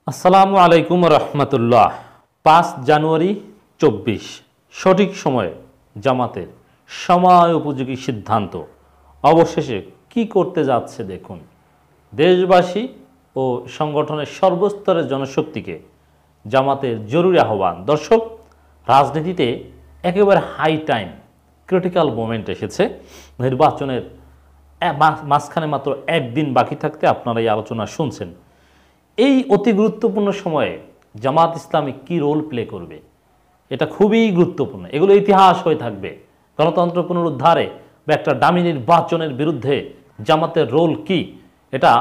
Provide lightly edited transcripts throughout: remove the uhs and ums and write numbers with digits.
আসসালামু আলাইকুম রহমতুল্লাহ। 5 জানুয়ারি 24 সঠিক সময়ে জামাতের সময় উপযোগী সিদ্ধান্ত অবশেষে কি করতে যাচ্ছে দেখুন। দেশবাসী ও সংগঠনের সর্বস্তরের জনশক্তিকে জামাতের জরুরি আহ্বান। দর্শক, রাজনীতিতে একেবারে হাই টাইম ক্রিটিক্যাল মোমেন্ট এসেছে। নির্বাচনের মাঝখানে মাত্র একদিন বাকি থাকতে আপনারা এই আলোচনা শুনছেন। এই অতি গুরুত্বপূর্ণ সময়ে জামাত ইসলামী কী রোল প্লে করবে, এটা খুবই গুরুত্বপূর্ণ। এগুলো ইতিহাস হয়ে থাকবে। গণতন্ত্র পুনরুদ্ধারে বা একটা ডামি নির্বাচনের বিরুদ্ধে জামাতের রোল কি, এটা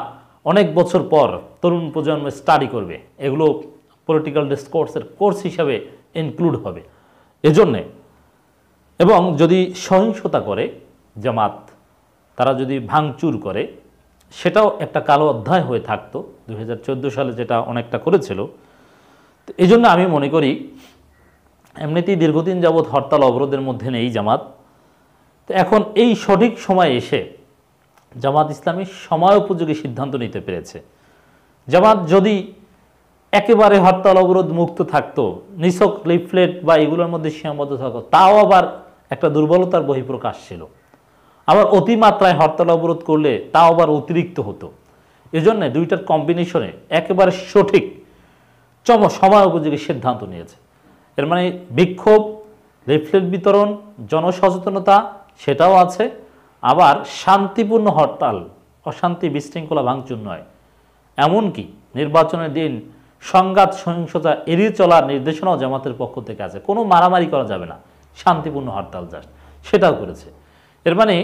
অনেক বছর পর তরুণ প্রজন্ম স্টাডি করবে। এগুলো পলিটিক্যাল ডিসকোর্সের কোর্স হিসাবে ইনক্লুড হবে এজন্যে। এবং যদি সহিংসতা করে জামাত, তারা যদি ভাঙচুর করে, সেটাও একটা কালো অধ্যায় হয়ে থাকতো 2014 সালে যেটা অনেকটা করেছিল। তো এই জন্য আমি মনে করি এমনিতেই দীর্ঘদিন যাবৎ হরতাল অবরোধের মধ্যে নেই জামাত। তো এখন এই সঠিক সময় এসে জামাত ইসলামী সময় উপযোগী সিদ্ধান্ত নিতে পেরেছে। জামাত যদি একেবারে হরতাল অবরোধ মুক্ত থাকতো, নিছক লিফলেট বা এগুলোর মধ্যে সীমাবদ্ধ থাকতো, তাও আবার একটা দুর্বলতার বহিঃপ্রকাশ ছিল। আবার অতিমাত্রায় হরতাল অবরোধ করলে তাও আবার অতিরিক্ত হতো। এজন্য দুইটার কম্বিনেশনে একেবারে সঠিক সময় উপযোগী সিদ্ধান্ত নিয়েছে। এর মানে বিক্ষোভ, লিফলেট বিতরণ, জনসচেতনতা সেটাও আছে, আবার শান্তিপূর্ণ হরতাল, অশান্তি বিশৃঙ্খলা ভাঙচুর নয়। এমনকি নির্বাচনের দিন সংঘাত সহিংসতা এড়িয়ে চলার নির্দেশনাও জামাতের পক্ষ থেকে আছে। কোনো মারামারি করা যাবে না, শান্তিপূর্ণ হরতাল জাস্ট, সেটাও করেছে। এর মানে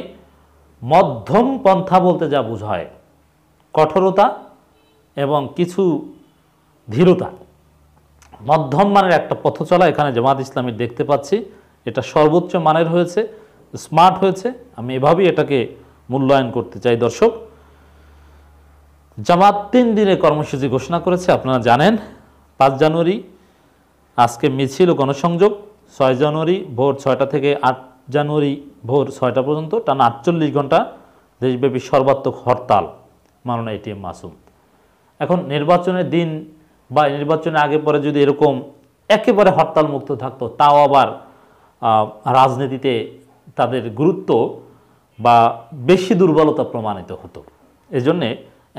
মধ্যম পন্থা বলতে যা বোঝায় কঠোরতা এবং কিছু ধীরতা, মধ্যম মানের একটা পথ চলা এখানে জামাত ইসলামী দেখতে পাচ্ছি। এটা সর্বোচ্চ মানের হয়েছে, স্মার্ট হয়েছে। আমি এভাবেই এটাকে মূল্যায়ন করতে চাই। দর্শক, জামাত 3 দিনের কর্মসূচি ঘোষণা করেছে। আপনারা জানেন 5 জানুয়ারি আজকে মিছিল ও গণসংযোগ, 6 জানুয়ারি ভোর 6টা থেকে 8 জানুয়ারি ভোর 6টা পর্যন্ত টানা 48 ঘন্টা দেশব্যাপী সর্বাত্মক হরতাল, মাওলানা এটিএম মাসুম। এখন নির্বাচনের দিন বা নির্বাচনের আগে পরে যদি এরকম একেবারে হরতাল মুক্ত থাকতো, তাও আবার রাজনীতিতে তাদের গুরুত্ব বা বেশি দুর্বলতা প্রমাণিত হতো। এজন্যে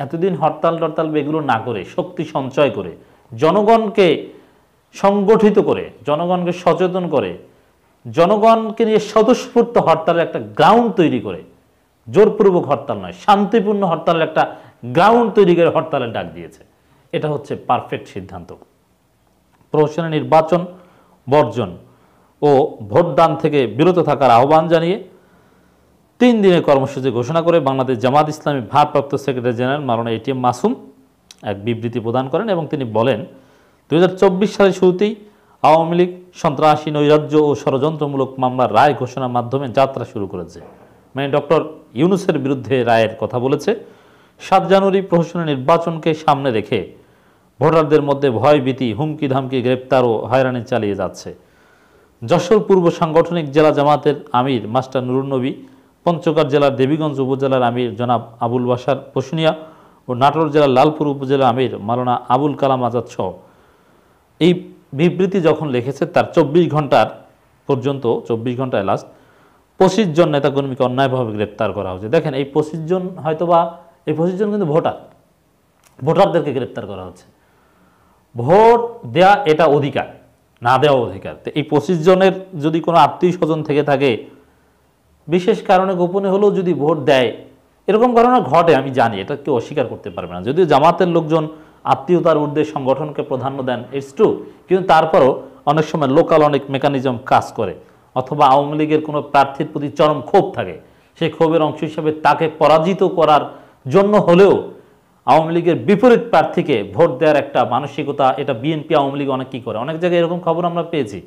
এতদিন হরতাল টরতাল এগুলো না করে শক্তি সঞ্চয় করে, জনগণকে সংগঠিত করে, জনগণকে সচেতন করে, জনগণকে নিয়ে স্বতঃস্ফূর্ত হরতালের একটা গ্রাউন্ড তৈরি করে, জোরপূর্বক হরতাল নয়, শান্তিপূর্ণ হরতালের একটা গ্রাউন্ড তৈরি করে হরতালের ডাক দিয়েছে। এটা হচ্ছে পারফেক্ট সিদ্ধান্ত। প্রহসনের নির্বাচন বর্জন ও ভোটদান থেকে বিরত থাকার আহ্বান জানিয়ে 3 দিনের কর্মসূচি ঘোষণা করে বাংলাদেশ জামাত ইসলামী ভারপ্রাপ্ত সেক্রেটারি জেনারেল মাওলানা এটিএম মাসুম এক বিবৃতি প্রদান করেন এবং তিনি বলেন, 2024 সালের শুরুতেই আওয়ামী লীগ সন্ত্রাসী, নৈরাজ্য ও ষড়যন্ত্রমূলক মামলার রায় ঘোষণার মাধ্যমে যাত্রা শুরু করেছে। মানে ডক্টর ইউনূসের বিরুদ্ধে রায়ের কথা বলেছে। 7 জানুয়ারি প্রহসনের নির্বাচনকে সামনে রেখে ভোটারদের মধ্যে ভয় ভীতি, হুমকি ধামকি, গ্রেপ্তার ও হয়রানি চালিয়ে যাচ্ছে। যশোর পূর্ব সাংগঠনিক জেলা জামাতের আমির মাস্টার নুরুন নবী, পঞ্চগড় জেলার দেবীগঞ্জ উপজেলার আমির জনাব আবুল বাশার পশুনিয়া ও নাটোর জেলার লালপুর উপজেলার আমির মাওলানা আবুল কালাম আজাদ সহ এই বিবৃতি যখন লিখেছে তার 24 ঘন্টার পর্যন্ত, 24 ঘন্টায় লাস্ট 25 জন নেতাকর্মীকে অন্যায়ভাবে গ্রেপ্তার করা হয়েছে। দেখেন, এই 25 জন হয়তোবা এই 25 জন কিন্তু ভোটারদেরকে গ্রেপ্তার করা হচ্ছে। ভোট দেয়া এটা অধিকার, না দেওয়া অধিকার। তো এই 25 জনের যদি কোনো আত্মীয় স্বজন থেকে থাকে, বিশেষ কারণে গোপনে হলেও যদি ভোট দেয়, এরকম ঘটনা ঘটে, আমি জানি, এটা কেউ অস্বীকার করতে পারবে না। যদিও জামাতের লোকজন আত্মীয়তার ঊর্ধ্বে সংগঠনকে প্রাধান্য দেন, ইটস ট্রু, কিন্তু তারপরও অনেক সময় লোকাল অনেক মেকানিজম কাজ করে, অথবা আওয়ামী লীগের কোনো প্রার্থীর প্রতি চরম ক্ষোভ থাকে, সেই ক্ষোভের অংশ হিসেবে তাকে পরাজিত করার জন্য হলেও আওয়ামী লীগের বিপরীত প্রার্থীকে ভোট দেওয়ার একটা মানসিকতা, এটা বিএনপি আওয়ামী লীগ অনেক কী করে। অনেক জায়গায় এরকম খবর আমরা পেয়েছি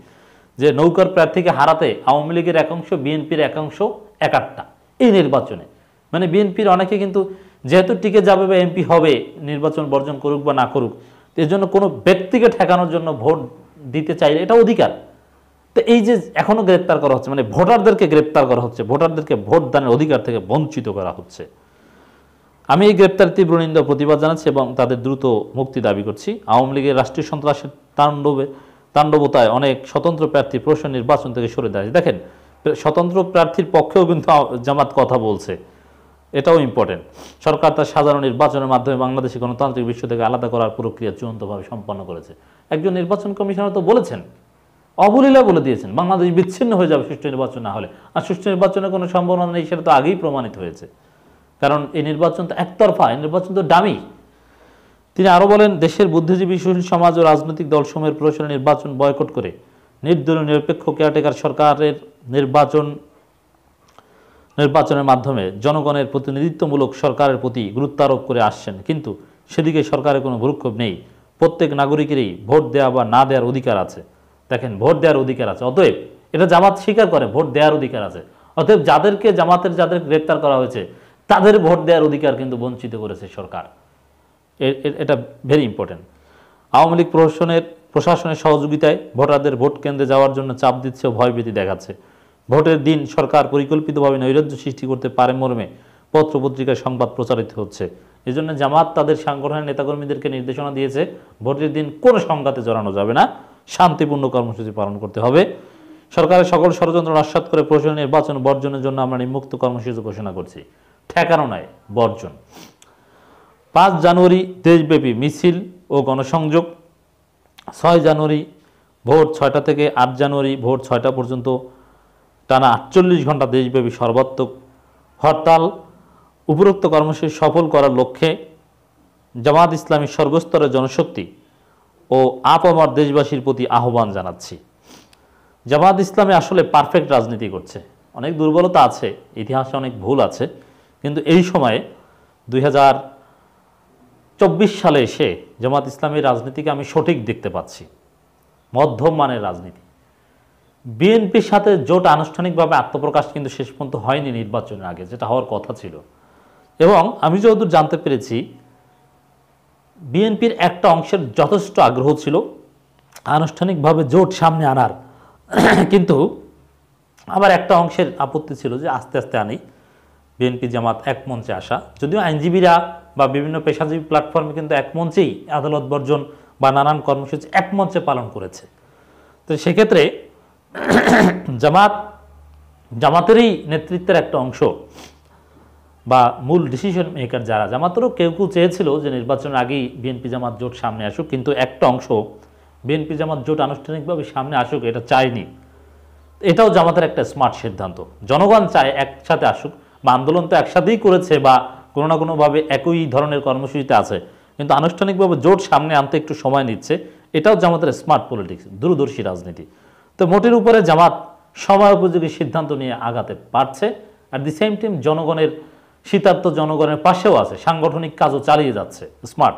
যে নৌকার প্রার্থীকে হারাতে আওয়ামী লীগের একাংশ, বিএনপির একাংশ একাট্টা এই নির্বাচনে। মানে বিএনপির অনেকে কিন্তু যেহেতু টিকে যাবে বা এমপি হবে, নির্বাচন বর্জন করুক বা না করুক, এর জন্য কোনো ব্যক্তিকে ঠেকানোর জন্য ভোট দিতে চাইলে এটা অধিকার। তো এই যে এখনও গ্রেপ্তার করা হচ্ছে, মানে ভোটারদেরকে গ্রেপ্তার করা হচ্ছে, ভোটারদেরকে ভোট দানের অধিকার থেকে বঞ্চিত করা হচ্ছে। আমি এই গ্রেপ্তারের তীব্র নিন্দা ও প্রতিবাদ জানাচ্ছি এবং তাদের দ্রুত মুক্তি দাবি করছি। আওয়ামী লীগের রাষ্ট্রীয় সন্ত্রাসের তাণ্ডবতায় অনেক স্বতন্ত্র প্রার্থী প্রশাসন নির্বাচন থেকে সরে দাঁড়িয়ে। দেখেন, স্বতন্ত্র প্রার্থীর পক্ষেও কিন্তু জামাত কথা বলছে, এটাও ইম্পর্টেন্ট। সরকার তার সাধারণ নির্বাচনের মাধ্যমে বাংলাদেশে গণতান্ত্রিক বিশ্ব থেকে আলাদা করার প্রক্রিয়া চূড়ান্তভাবে সম্পন্ন করেছে। একজন নির্বাচন কমিশনার তো বলেছেন, অবলীলা বলে দিয়েছেন, বাংলাদেশ বিচ্ছিন্ন হয়ে যাবে সুষ্ঠু নির্বাচন না হলে। আর সুষ্ঠু নির্বাচনের কোনো সম্ভাবনা নেই, সেটা তো আগেই প্রমাণিত হয়েছে। কারণ এই নির্বাচন তো একতরফা, এই নির্বাচন তো ডামি। তিনি আরও বলেন, দেশের বুদ্ধিজীবী সুশীল সমাজ ও রাজনৈতিক দলসমূহের প্রশাসনের নির্বাচন বয়কট করে নির্দলীয় নিরপেক্ষ কেয়ারটেকার সরকারের নির্বাচনের মাধ্যমে জনগণের প্রতিনিধিত্বমূলক সরকারের প্রতি গুরুত্ব আরোপ করে আসছেন, কিন্তু সেদিকে সরকারের কোনো ভ্রুক্ষেপ নেই। প্রত্যেক নাগরিকেরই ভোট দেওয়া বা না দেওয়ার অধিকার আছে। দেখেন, ভোট দেওয়ার অধিকার আছে, অতএব এটা জামাত স্বীকার করে ভোট দেওয়ার অধিকার আছে। অতএব যাদের গ্রেপ্তার করা হয়েছে তাদের ভোট দেওয়ার অধিকার কিন্তু বঞ্চিত করেছে সরকার। এটা ভেরি ইম্পর্টেন্ট। আওয়ামী লীগ প্রশাসনের সহযোগিতায় ভোটারদের ভোট কেন্দ্রে যাওয়ার জন্য চাপ দিচ্ছে ও ভয়ভীতি দেখাচ্ছে। ভোটের দিন সরকার পরিকল্পিতভাবে নৈরাজ্য সৃষ্টি করতে পারে মর্মে পত্রপত্রিকায় সংবাদ প্রচারিত হচ্ছে। এই জন্য জামাত তাদের সাংগঠনিক নেতাকর্মীদেরকে নির্দেশনা দিয়েছে, ভোটের দিন কোনো সংঘাতে জড়ানো যাবে না, শান্তিপূর্ণ কর্মসূচি পালন করতে হবে। সরকারের সকল ষড়যন্ত্র নস্যাৎ করে প্রশাসন নির্বাচন বর্জনের জন্য আমরা নিম্নোক্ত কর্মসূচি ঘোষণা করছি। ঠেকানো নয়, বর্জন। 5 জানুয়ারি দেশব্যাপী মিছিল ও গণসংযোগ। 6 জানুয়ারি ভোর 6টা থেকে 8 জানুয়ারি ভোর 6টা পর্যন্ত টানা 48 ঘন্টা দেশব্যাপী সর্বাত্মক হরতাল। উপরোক্ত কর্মসূচি সফল করার লক্ষ্যে জামাত ইসলামীর সর্বস্তরের জনশক্তি ও আপামর দেশবাসীর প্রতি আহ্বান জানাচ্ছি। জামাত ইসলামী আসলে পারফেক্ট রাজনীতি করছে। অনেক দুর্বলতা আছে, ইতিহাসে অনেক ভুল আছে, কিন্তু এই সময়ে 2024 সালে এসে জামাত ইসলামীর রাজনীতিকে আমি সঠিক দেখতে পাচ্ছি, মধ্যম মানের রাজনীতি। বিএনপির সাথে জোট আনুষ্ঠানিকভাবে আত্মপ্রকাশ কিন্তু শেষ পর্যন্ত হয়নি নির্বাচনের আগে, যেটা হওয়ার কথা ছিল। এবং আমি যতদূর জানতে পেরেছি, বিএনপির একটা অংশের যথেষ্ট আগ্রহ ছিল আনুষ্ঠানিকভাবে জোট সামনে আনার, কিন্তু আবার একটা অংশের আপত্তি ছিল যে আস্তে আস্তে আনি। বিএনপি জামাত এক মঞ্চে আসা, যদিও আইনজীবীরা বা বিভিন্ন পেশাজীবী প্ল্যাটফর্মে কিন্তু এক মঞ্চেই আদালত বর্জন বা নানান কর্মসূচি এক মঞ্চে পালন করেছে। তো সেক্ষেত্রে জামাতেরই নেতৃত্বের একটা অংশ বা মূল ডিসিশন মেকার যারা, জামাতেরও কেউ কেউ চেয়েছিল যে নির্বাচনের আগেই বিএনপি জামাত জোট সামনে আসুক, কিন্তু একটা অংশ বিএনপি জামাত জোট আনুষ্ঠানিকভাবে সামনে আসুক এটা চায়নি। এটাও জামাতের একটা স্মার্ট সিদ্ধান্ত। জনগণ চায় একসাথে আসুক, বা আন্দোলন তো একসাথেই করেছে বা কোনো না কোনোভাবে একই ধরনের কর্মসূচিতে আছে, কিন্তু আনুষ্ঠানিকভাবে জোট সামনে আনতে একটু সময় নিচ্ছে। এটাও জামাতের স্মার্ট পলিটিক্স, দূরদর্শী রাজনীতি। তো মোটের উপরে জামাত সময় উপযোগী সিদ্ধান্ত নিয়ে আগাতে পারছে। অ্যাট দি সেম টাইম জনগণের শীতার্থ জনগণের পাশেও আছে, সাংগঠনিক কাজও চালিয়ে যাচ্ছে, স্মার্ট।